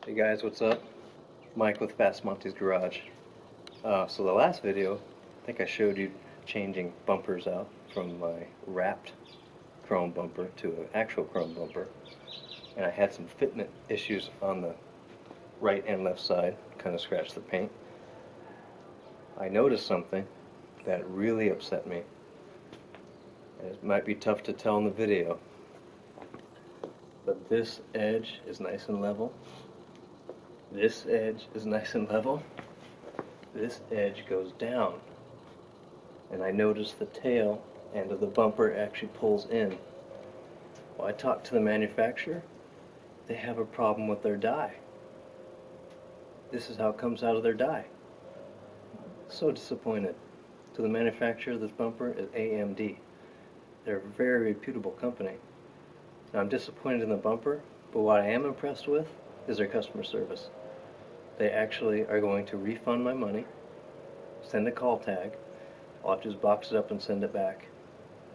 Hey guys, what's up? Mike with Fast Monty's Garage. So the last video, I think I showed you changing bumpers out from my wrapped chrome bumper to an actual chrome bumper. And I had some fitment issues on the right and left side, kind of scratched the paint. I noticed something that really upset me. And it might be tough to tell in the video, but this edge is nice and level. This edge is nice and level. This edge goes down. And I noticed the tail end of the bumper actually pulls in. Well, I talked to the manufacturer. They have a problem with their die. This is how it comes out of their die. So disappointed. So the manufacturer of this bumper is AMD. They're a very reputable company. Now I'm disappointed in the bumper, but what I am impressed with is their customer service. They actually are going to refund my money, send a call tag. I'll have to just box it up and send it back.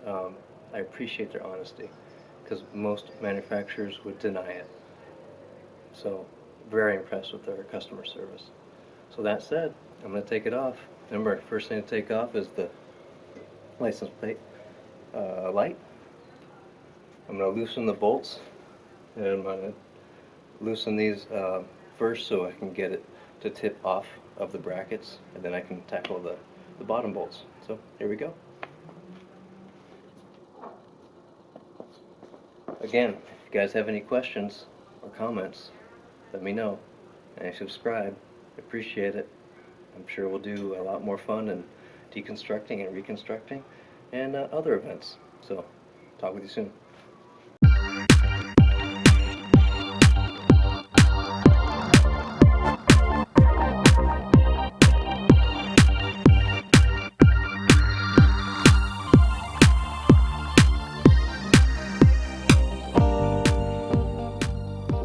I appreciate their honesty, because most manufacturers would deny it. So, very impressed with their customer service. So that said, I'm going to take it off. Remember, first thing to take off is the license plate light. I'm going to loosen the bolts, and I'm going to loosen these first so I can get it to tip off of the brackets, and then I can tackle the bottom bolts. So here we go. Again, if you guys have any questions or comments, let me know, and subscribe. I appreciate it. I'm sure we'll do a lot more fun and deconstructing and reconstructing and other events. So talk with you soon.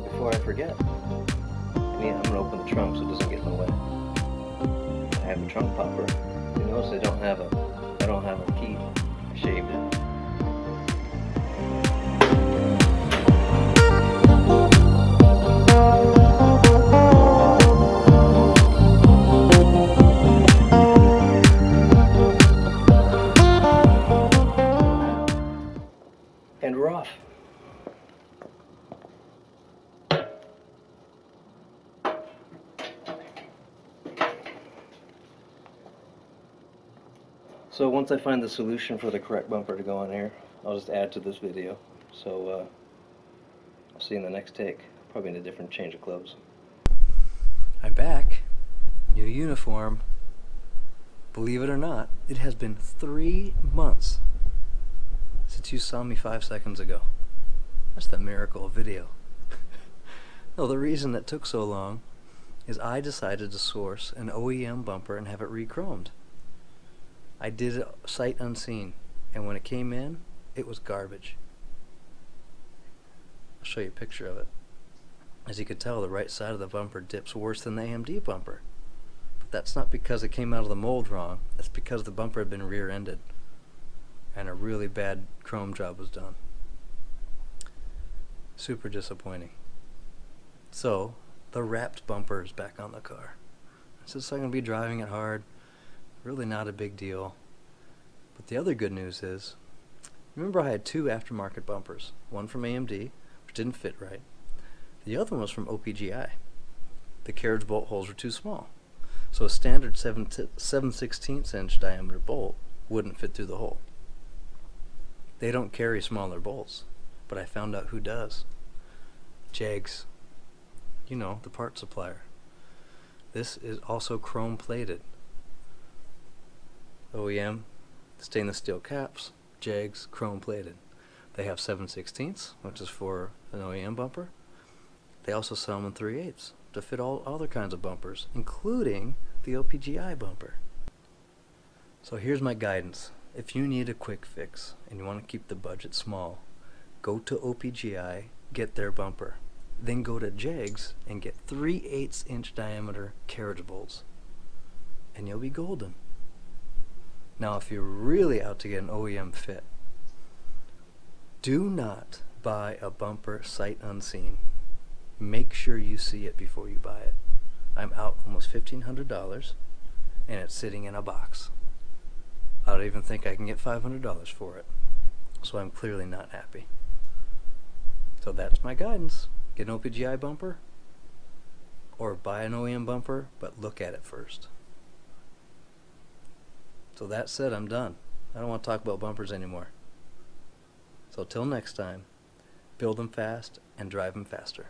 Before I forget, I'm going to open the trunk so it doesn't get in the way. I have a trunk popper. You notice I don't have a key. I shaved it. And we're off. So once I find the solution for the correct bumper to go on here, I'll just add to this video. So I'll see you in the next take, probably in a different change of clothes. I'm back. New uniform. Believe it or not, it has been 3 months since you saw me 5 seconds ago. That's the miracle of video. No, the reason that took so long is I decided to source an OEM bumper and have it re-chromed. I did it sight unseen, and when it came in, it was garbage. I'll show you a picture of it. As you can tell, the right side of the bumper dips worse than the AMD bumper. But that's not because it came out of the mold wrong, that's because the bumper had been rear-ended and a really bad chrome job was done. Super disappointing. So, the wrapped bumper is back on the car. So I'm going to be driving it hard. Really not a big deal. But the other good news is, remember I had 2 aftermarket bumpers. One from AMD, which didn't fit right. The other one was from OPGI. The carriage bolt holes were too small. So a standard 7/16 inch diameter bolt wouldn't fit through the hole. They don't carry smaller bolts, but I found out who does. JEGS. You know, the part supplier. This is also chrome plated. OEM, stainless steel caps, JEGS, chrome plated. They have 7/16, which is for an OEM bumper. They also sell them in 3/8 to fit all other kinds of bumpers, including the OPGI bumper. So here's my guidance. If you need a quick fix and you want to keep the budget small, go to OPGI, get their bumper. Then go to JEGS and get 3/8 inch diameter carriage bolts. And you'll be golden. Now if you're really out to get an OEM fit, do not buy a bumper sight unseen. make sure you see it before you buy it. I'm out almost $1,500 and it's sitting in a box. I don't even think I can get $500 for it. So I'm clearly not happy. So that's my guidance. Get an OPGI bumper or buy an OEM bumper, but look at it first. So that said, I'm done. I don't want to talk about bumpers anymore. So till next time, build them fast and drive them faster.